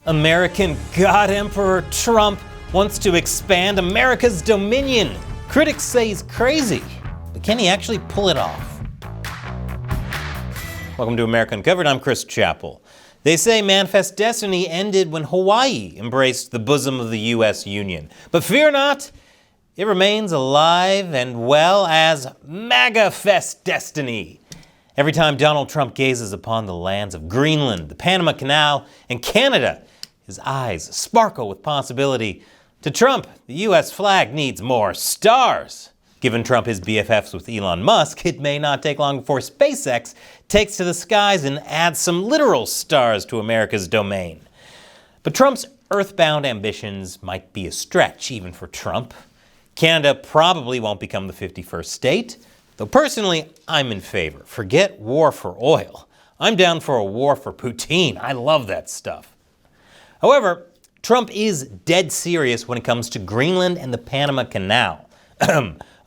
American God Emperor Trump wants to expand America's dominion. Critics say he's crazy, but can he actually pull it off? Welcome to America Uncovered. I'm Chris Chappell. They say Manifest Destiny ended when Hawaii embraced the bosom of the U.S. Union. But fear not, it remains alive and well as MAGA-Fest Destiny. Every time Donald Trump gazes upon the lands of Greenland, the Panama Canal, and Canada, his eyes sparkle with possibility. To Trump, the U.S. flag needs more stars. Given Trump his BFFs with Elon Musk, it may not take long before SpaceX takes to the skies and adds some literal stars to America's domain. But Trump's Earthbound ambitions might be a stretch even for Trump. Canada probably won't become the 51st state, though personally, I'm in favor. Forget war for oil. I'm down for a war for poutine. I love that stuff. However, Trump is dead serious when it comes to Greenland and the Panama Canal.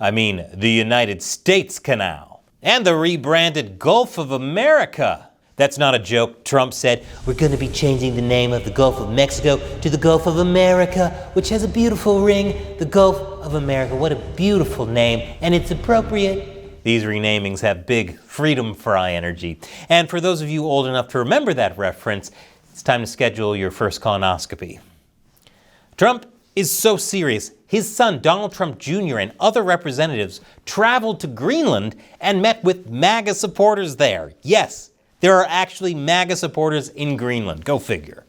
I mean, the United States Canal. And the rebranded Gulf of America. That's not a joke. Trump said, "We're going to be changing the name of the Gulf of Mexico to the Gulf of America, which has a beautiful ring. The Gulf of America, what a beautiful name, and it's appropriate." These renamings have big Freedom Fry energy. And for those of you old enough to remember that reference, it's time to schedule your first colonoscopy. Trump is so serious, his son Donald Trump Jr. and other representatives traveled to Greenland and met with MAGA supporters there. Yes, there are actually MAGA supporters in Greenland, go figure.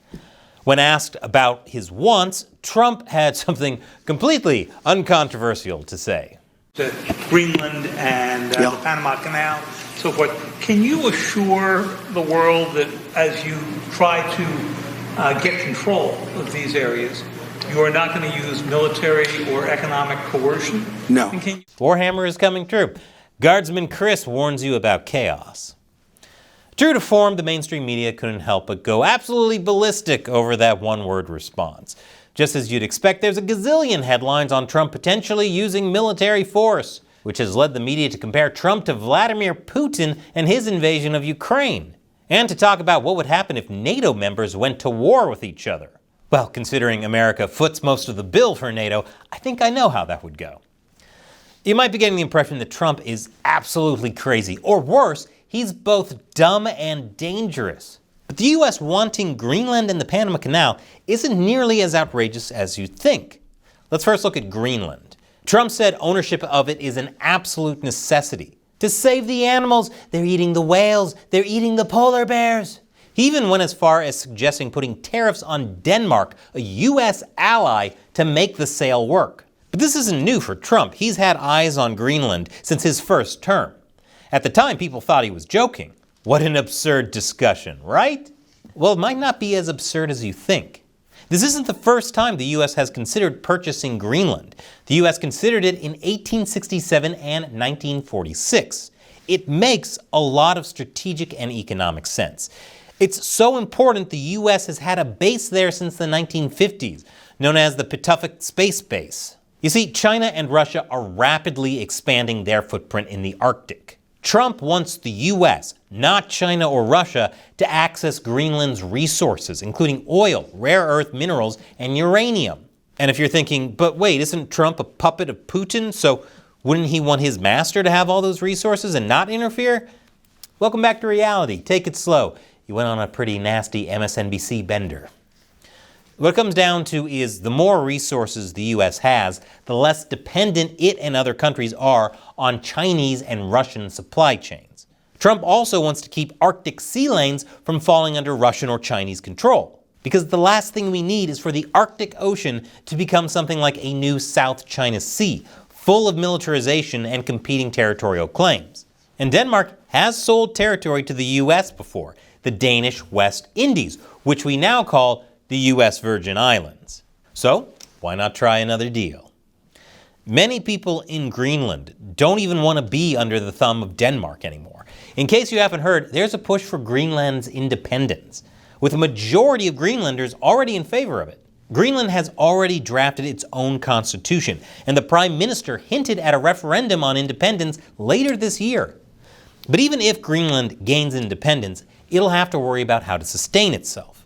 When asked about his wants, Trump had something completely uncontroversial to say. The Greenland and the Panama Canal, so forth. Can you assure the world that as you try to get control of these areas, you are not going to use military or economic coercion? No. Warhammer is coming true. Guardsman Chris warns you about chaos. True to form, the mainstream media couldn't help but go absolutely ballistic over that one-word response. Just as you'd expect, there's a gazillion headlines on Trump potentially using military force, which has led the media to compare Trump to Vladimir Putin and his invasion of Ukraine, and to talk about what would happen if NATO members went to war with each other. Well, considering America foots most of the bill for NATO, I think I know how that would go. You might be getting the impression that Trump is absolutely crazy, or worse, he's both dumb and dangerous. But the U.S. wanting Greenland and the Panama Canal isn't nearly as outrageous as you'd think. Let's first look at Greenland. Trump said ownership of it is an absolute necessity. To save the animals, they're eating the whales, they're eating the polar bears. He even went as far as suggesting putting tariffs on Denmark, a U.S. ally, to make the sale work. But this isn't new for Trump. He's had eyes on Greenland since his first term. At the time, people thought he was joking. What an absurd discussion, right? Well, it might not be as absurd as you think. This isn't the first time the U.S. has considered purchasing Greenland. The U.S. considered it in 1867 and 1946. It makes a lot of strategic and economic sense. It's so important the U.S. has had a base there since the 1950s, known as the Pituffik Space Base. You see, China and Russia are rapidly expanding their footprint in the Arctic. Trump wants the U.S., not China or Russia, to access Greenland's resources, including oil, rare earth minerals, and uranium. And if you're thinking, but wait, isn't Trump a puppet of Putin, so wouldn't he want his master to have all those resources and not interfere? Welcome back to reality. Take it slow. You went on a pretty nasty MSNBC bender. What it comes down to is the more resources the U.S. has, the less dependent it and other countries are on Chinese and Russian supply chains. Trump also wants to keep Arctic sea lanes from falling under Russian or Chinese control, because the last thing we need is for the Arctic Ocean to become something like a new South China Sea, full of militarization and competing territorial claims. And Denmark has sold territory to the U.S. before, the Danish West Indies, which we now call the U.S. Virgin Islands. So, why not try another deal? Many people in Greenland don't even want to be under the thumb of Denmark anymore. In case you haven't heard, there's a push for Greenland's independence, with a majority of Greenlanders already in favor of it. Greenland has already drafted its own constitution, and the Prime Minister hinted at a referendum on independence later this year. But even if Greenland gains independence, it'll have to worry about how to sustain itself.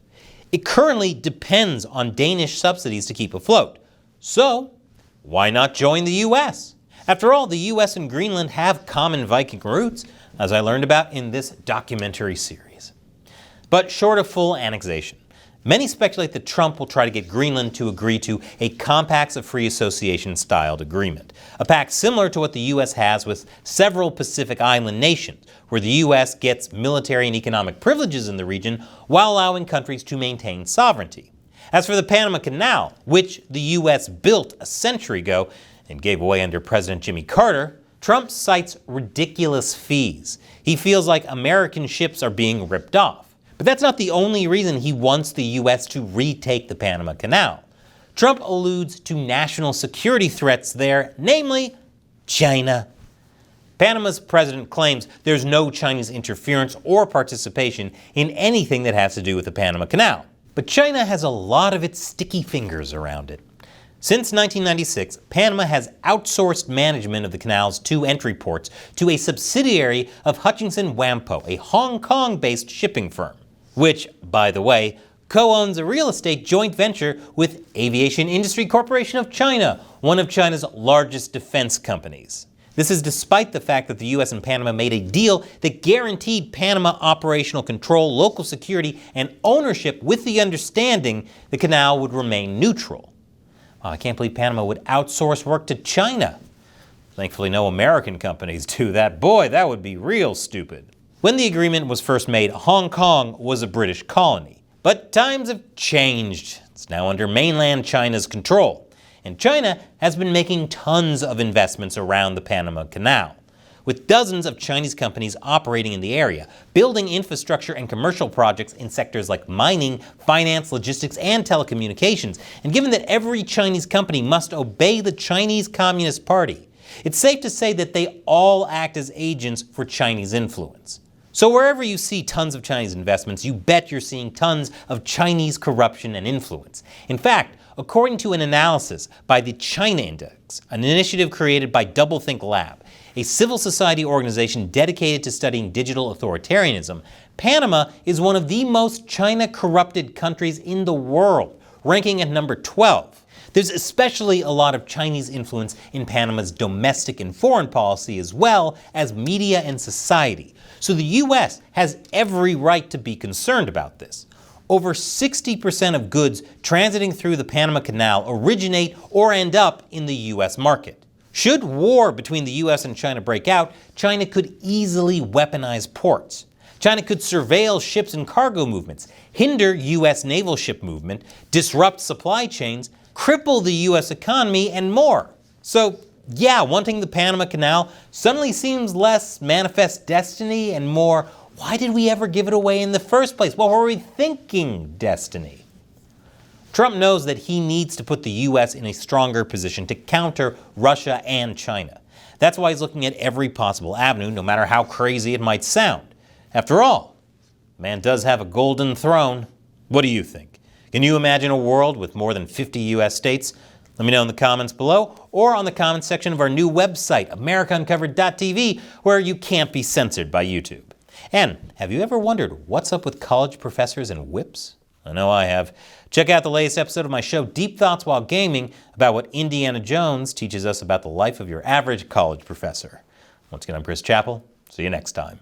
It currently depends on Danish subsidies to keep afloat. So, why not join the US? After all, the US and Greenland have common Viking roots, as I learned about in this documentary series. But short of full annexation, many speculate that Trump will try to get Greenland to agree to a Compacts of Free Association styled agreement, a pact similar to what the US has with several Pacific Island nations, where the US gets military and economic privileges in the region while allowing countries to maintain sovereignty. As for the Panama Canal, which the US built a century ago and gave away under President Jimmy Carter, Trump cites ridiculous fees. He feels like American ships are being ripped off. But that's not the only reason he wants the US to retake the Panama Canal. Trump alludes to national security threats there, namely China. Panama's president claims there's no Chinese interference or participation in anything that has to do with the Panama Canal. But China has a lot of its sticky fingers around it. Since 1996, Panama has outsourced management of the canal's 2 entry ports to a subsidiary of Hutchinson Whampoa, a Hong Kong-based shipping firm, which, by the way, co-owns a real estate joint venture with Aviation Industry Corporation of China, one of China's largest defense companies. This is despite the fact that the US and Panama made a deal that guaranteed Panama operational control, local security, and ownership with the understanding the canal would remain neutral. I can't believe Panama would outsource work to China. Thankfully, no American companies do that. Boy, that would be real stupid. When the agreement was first made, Hong Kong was a British colony. But times have changed. It's now under mainland China's control. And China has been making tons of investments around the Panama Canal, with dozens of Chinese companies operating in the area, building infrastructure and commercial projects in sectors like mining, finance, logistics, and telecommunications. And given that every Chinese company must obey the Chinese Communist Party, it's safe to say that they all act as agents for Chinese influence. So wherever you see tons of Chinese investments, you bet you're seeing tons of Chinese corruption and influence. In fact, according to an analysis by the China Index, an initiative created by Doublethink Lab, a civil society organization dedicated to studying digital authoritarianism, Panama is one of the most China-corrupted countries in the world, ranking at number 12. There's especially a lot of Chinese influence in Panama's domestic and foreign policy as well as media and society. So the US has every right to be concerned about this. Over 60% of goods transiting through the Panama Canal originate or end up in the US market. Should war between the US and China break out, China could easily weaponize ports. China could surveil ships and cargo movements, hinder US naval ship movement, disrupt supply chains, cripple the US economy, and more. So, yeah, wanting the Panama Canal suddenly seems less manifest destiny and more, why did we ever give it away in the first place? What were we thinking, destiny? Trump knows that he needs to put the US in a stronger position to counter Russia and China. That's why he's looking at every possible avenue, no matter how crazy it might sound. After all, man does have a golden throne. What do you think? Can you imagine a world with more than 50 US states? Let me know in the comments below or on the comments section of our new website, AmericaUncovered.tv, where you can't be censored by YouTube. And have you ever wondered what's up with college professors and whips? I know I have. Check out the latest episode of my show, Deep Thoughts While Gaming, about what Indiana Jones teaches us about the life of your average college professor. Once again, I'm Chris Chappell. See you next time.